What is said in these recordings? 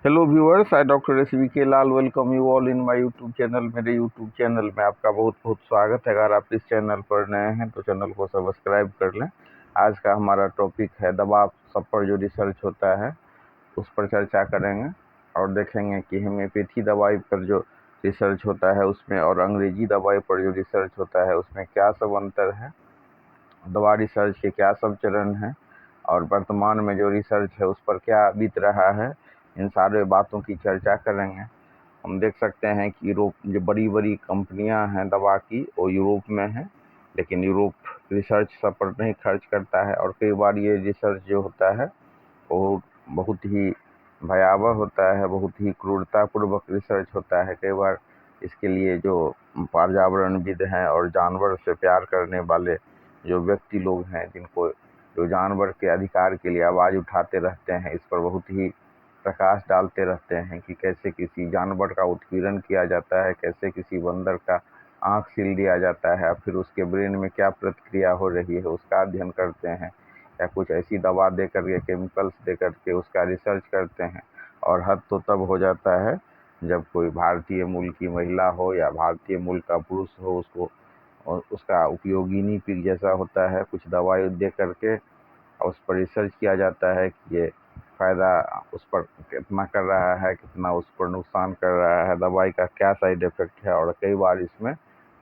Hello viewers, I doctor S V K Lal welcome you all in my YouTube channel. मेरे YouTube channel में आपका बहुत बहुत स्वागत है। अगर आप इस चैनल पर नए हैं तो चैनल को सब्सक्राइब कर लें। आज का हमारा टॉपिक है दवा सब पर जो रिसर्च होता है उस पर चर्चा करेंगे और देखेंगे कि होम्योपैथी दवाई पर जो रिसर्च होता है उसमें और अंग्रेजी दवाई पर जो रिसर्च होता है उसमें क्या सब अंतर है, दवा रिसर्च के क्या सब चरण हैं और वर्तमान में जो रिसर्च है उस पर क्या बीत रहा है। इन सारे बातों की चर्चा करेंगे। हम देख सकते हैं कि यूरोप जो बड़ी बड़ी कंपनियां हैं दवा की वो यूरोप में हैं, लेकिन यूरोप रिसर्च सब पर नहीं खर्च करता है और कई बार ये रिसर्च जो होता है वो बहुत ही भयावह होता है, बहुत ही क्रूरतापूर्वक रिसर्च होता है। कई बार इसके लिए जो पर्यावरणविद हैं और जानवर से प्यार करने वाले जो व्यक्ति लोग हैं, जिनको जो जानवर के अधिकार के लिए आवाज़ उठाते रहते हैं, इस पर बहुत ही प्रकाश डालते रहते हैं कि कैसे किसी जानवर का उत्पीड़न किया जाता है, कैसे किसी बंदर का आँख सील दिया जाता है, फिर उसके ब्रेन में क्या प्रतिक्रिया हो रही है उसका अध्ययन करते हैं, या कुछ ऐसी दवा दे करके केमिकल्स दे करके उसका रिसर्च करते हैं। और हद तो तब हो जाता है जब कोई भारतीय मूल की महिला हो या भारतीय मूल का पुरुष हो, उसको और उसका उपयोगिनी पीक जैसा होता है, कुछ दवाई दे करके और उस पर रिसर्च किया जाता है कि ये फ़ायदा उस पर कितना कर रहा है, कितना उस पर नुकसान कर रहा है, दवाई का क्या साइड इफ़ेक्ट है। और कई बार इसमें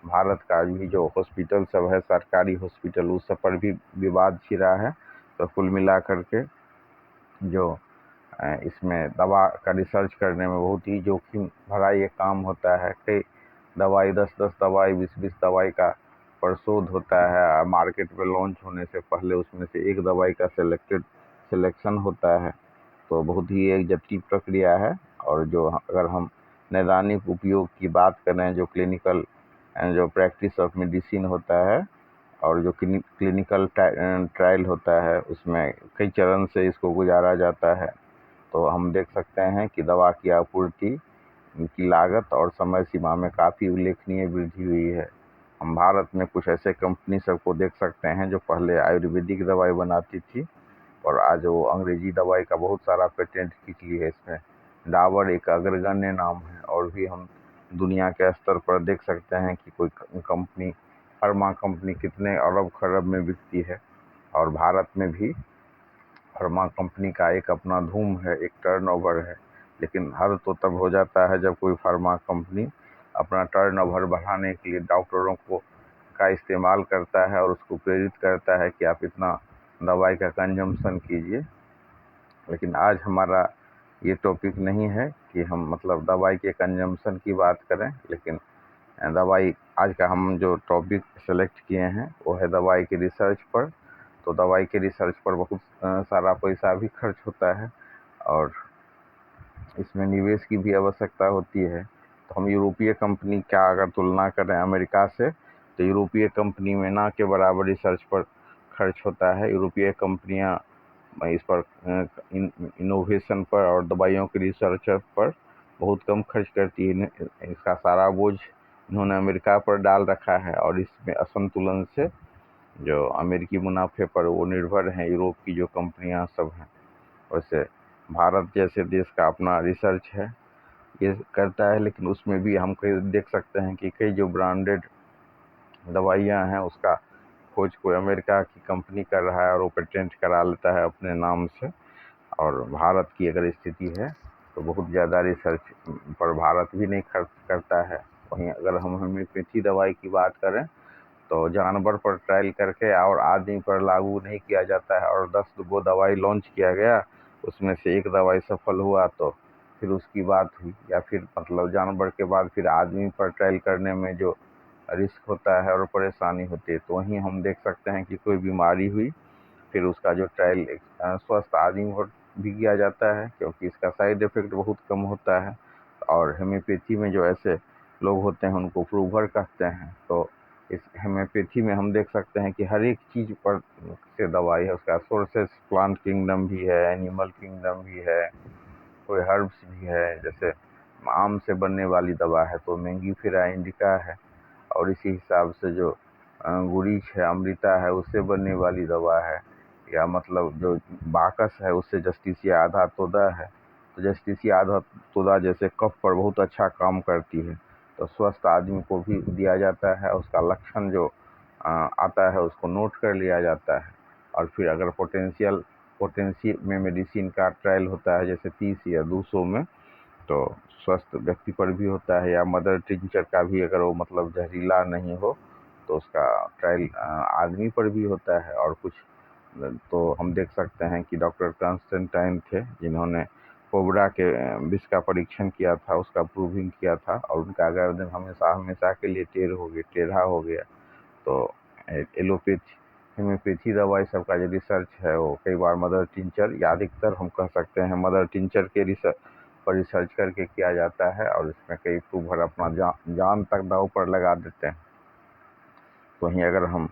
भारत का भी जो हॉस्पिटल सब है, सरकारी हॉस्पिटल, उस सब पर भी विवाद छिड़ा है। तो कुल मिला कर के जो इसमें दवा का रिसर्च करने में बहुत ही जोखिम भरा ये काम होता है। कई दवाई 10-10 दवाई 20-20 दवाई का शोध होता है। मार्केट में लॉन्च होने से पहले उसमें से एक दवाई का सिलेक्शन होता है। तो बहुत ही एक जटिल प्रक्रिया है। और जो अगर हम नैदानिक उपयोग की बात करें, जो क्लिनिकल जो प्रैक्टिस ऑफ मेडिसिन होता है और जो क्लिनिकल ट्रायल होता है, उसमें कई चरण से इसको गुजारा जाता है। तो हम देख सकते हैं कि दवा की आपूर्ति की लागत और समय सीमा में काफ़ी उल्लेखनीय वृद्धि हुई है। हम भारत में कुछ ऐसे कंपनी सबको देख सकते हैं जो पहले आयुर्वेदिक दवाई बनाती थी और आज वो अंग्रेजी दवाई का बहुत सारा पेटेंट खींच ली है। इसमें डाबर एक अग्रगण्य नाम है। और भी हम दुनिया के स्तर पर देख सकते हैं कि कोई कंपनी, फार्मा कंपनी कितने अरब खरब में बिकती है। और भारत में भी फार्मा कंपनी का एक अपना धूम है, एक टर्नओवर है। लेकिन हद तो तब हो जाता है जब कोई फार्मा कंपनी अपना टर्नओवर बढ़ाने के लिए डॉक्टरों को का इस्तेमाल करता है और उसको प्रेरित करता है कि आप इतना दवाई का कंजम्पशन कीजिए। लेकिन आज हमारा ये टॉपिक नहीं है कि हम मतलब दवाई के कंजम्पशन की बात करें, लेकिन दवाई आज का हम जो टॉपिक सेलेक्ट किए हैं वो है दवाई की रिसर्च पर। तो दवाई के रिसर्च पर बहुत सारा पैसा भी खर्च होता है और इसमें निवेश की भी आवश्यकता होती है। तो हम यूरोपीय कंपनी का अगर तुलना करें अमेरिका से, तो यूरोपीय कंपनी में ना के बराबर रिसर्च पर खर्च होता है। यूरोपीय कंपनियां इस पर इनोवेशन पर और दवाइयों की रिसर्च पर बहुत कम खर्च करती है। इसका सारा बोझ इन्होंने अमेरिका पर डाल रखा है और इसमें असंतुलन से जो अमेरिकी मुनाफे पर वो निर्भर हैं यूरोप की जो कंपनियां सब हैं। वैसे भारत जैसे देश का अपना रिसर्च है, ये करता है, लेकिन उसमें भी हम कई देख सकते हैं कि कई जो ब्रांडेड दवाइयाँ हैं उसका खोज कोई अमेरिका की कंपनी कर रहा है और वो पेटेंट करा लेता है अपने नाम से। और भारत की अगर स्थिति है तो बहुत ज़्यादा रिसर्च पर भारत भी नहीं खर्च करता है। वहीं अगर हम होम्योपैथी दवाई की बात करें तो जानवर पर ट्रायल करके और आदमी पर लागू नहीं किया जाता है। और 10 गो दवाई लॉन्च किया गया, उसमें से एक दवाई सफल हुआ तो फिर उसकी बात हुई, या फिर मतलब जानवर के बाद फिर आदमी पर ट्रायल करने में जो रिस्क होता है और परेशानी होती है। तो वहीं हम देख सकते हैं कि कोई बीमारी हुई, फिर उसका जो ट्रायल स्वस्थ आदमी पर भी किया जाता है, क्योंकि इसका साइड इफ़ेक्ट बहुत कम होता है। और होम्योपैथी में जो ऐसे लोग होते हैं उनको प्रूवर कहते हैं। तो इस होम्योपैथी में हम देख सकते हैं कि हर एक चीज़ पर से दवाई है। उसका सोर्सेस प्लांट किंगडम भी है, एनिमल किंगडम भी है, कोई हर्ब्स भी है। जैसे आम से बनने वाली दवा है तो मैंगीफेरा इंडिका है, और इसी हिसाब से जो गुरीच है, अमृता है, उससे बनने वाली दवा है। या मतलब जो बाकस है उससे जस्टिसिया आधा तोदा है। तो जस्टिसी आधा तोदा जैसे कफ पर बहुत अच्छा काम करती है। तो स्वस्थ आदमी को भी दिया जाता है, उसका लक्षण जो आता है उसको नोट कर लिया जाता है, और फिर अगर पोटेंशियल में मेडिसिन का ट्रायल होता है जैसे 30 या 200 में, तो स्वस्थ व्यक्ति पर भी होता है, या मदर टिंचर का भी अगर वो मतलब जहरीला नहीं हो तो उसका ट्रायल आदमी पर भी होता है। और कुछ तो हम देख सकते हैं कि डॉक्टर कॉन्स्टेंटाइन थे जिन्होंने कोबरा के विष का परीक्षण किया था, उसका प्रूविंग किया था, और उनका गर्दन हमेशा हमेशा के लिए टेढ़ा हो गया। तो एलोपैथी होम्योपैथी दवाई सबका जो रिसर्च है वो कई बार मदर टिंचर, या अधिकतर हम कह सकते हैं मदर टिंचर के रिसर्च करके किया जाता है, और इसमें कई भर अपना जान तक दांव पर लगा देते हैं। तो वहीं अगर हम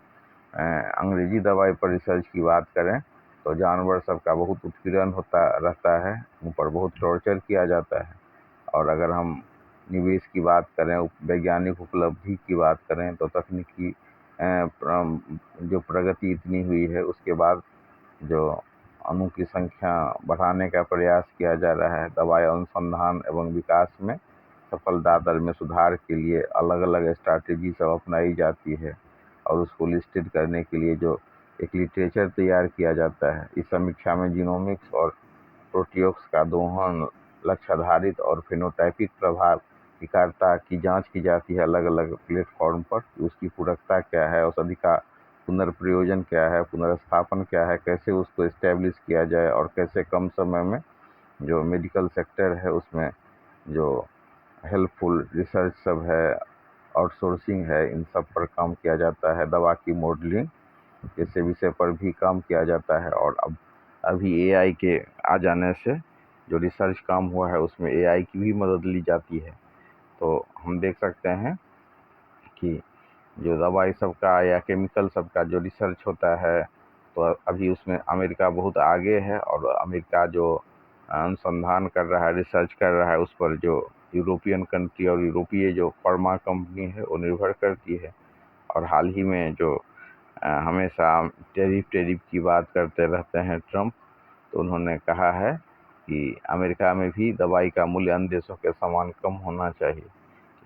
अंग्रेजी दवाई पर रिसर्च की बात करें तो जानवर सबका बहुत उत्पीड़न होता रहता है, उन पर बहुत टॉर्चर किया जाता है। और अगर हम निवेश की बात करें, वैज्ञानिक उपलब्धि की बात करें, तो तकनीकी जो प्रगति इतनी हुई है उसके बाद जो अणु की संख्या बढ़ाने का प्रयास किया जा रहा है, दवाई अनुसंधान एवं विकास में सफलता दर में सुधार के लिए अलग अलग स्ट्रैटेजी सब अपनाई जाती है, और उसको लिस्टेड करने के लिए जो एक लिटरेचर तैयार किया जाता है। इस समीक्षा में जीनोमिक्स और प्रोटियोक्स का दोहन, लक्ष्य आधारित और फेनोटाइपिक प्रभावकारिता की जांच की जाती है अलग अलग प्लेटफॉर्म पर। उसकी पूरकता क्या है, औषधि का पुनर्प्रयोजन क्या है, पुनर्स्थापन क्या है, कैसे उसको इस्टेब्लिश किया जाए, और कैसे कम समय में जो मेडिकल सेक्टर है उसमें जो हेल्पफुल रिसर्च सब है, आउटसोर्सिंग है, इन सब पर काम किया जाता है। दवा की मॉडलिंग जैसे विषय पर भी काम किया जाता है। और अब अभी एआई के आ जाने से जो रिसर्च काम हुआ है उसमें एआई की भी मदद ली जाती है। तो हम देख सकते हैं कि जो दवाई सबका या केमिकल सबका जो रिसर्च होता है, तो अभी उसमें अमेरिका बहुत आगे है, और अमेरिका जो अनुसंधान कर रहा है, रिसर्च कर रहा है, उस पर जो यूरोपियन कंट्री और यूरोपीय जो फार्मा कंपनी है वो निर्भर करती है। और हाल ही में जो हमेशा टैरिफ की बात करते रहते हैं ट्रम्प, तो उन्होंने कहा है कि अमेरिका में भी दवाई का मूल्य अन्य देशों के समान कम होना चाहिए।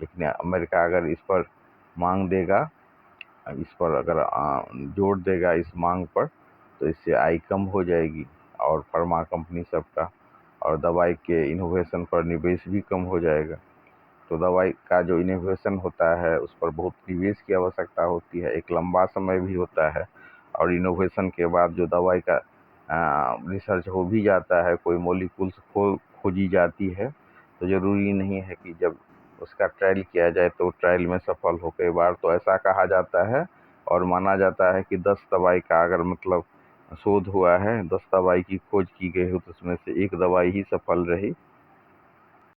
लेकिन अमेरिका अगर इस पर मांग देगा, इस पर अगर जोर देगा इस मांग पर, तो इससे आय कम हो जाएगी, और फार्मा कंपनी सबका और दवाई के इनोवेशन पर निवेश भी कम हो जाएगा। तो दवाई का जो इनोवेशन होता है उस पर बहुत निवेश की आवश्यकता होती है, एक लंबा समय भी होता है। और इनोवेशन के बाद जो दवाई का रिसर्च हो भी जाता है, कोई मॉलिक्यूल्स खोजी जाती है, तो ज़रूरी नहीं है कि जब उसका ट्रायल किया जाए तो ट्रायल में सफल हो। कई बार तो ऐसा कहा जाता है और माना जाता है कि 10 दवाई का अगर मतलब शोध हुआ है, 10 दवाई की खोज की गई हो, तो उसमें से एक दवाई ही सफल रही,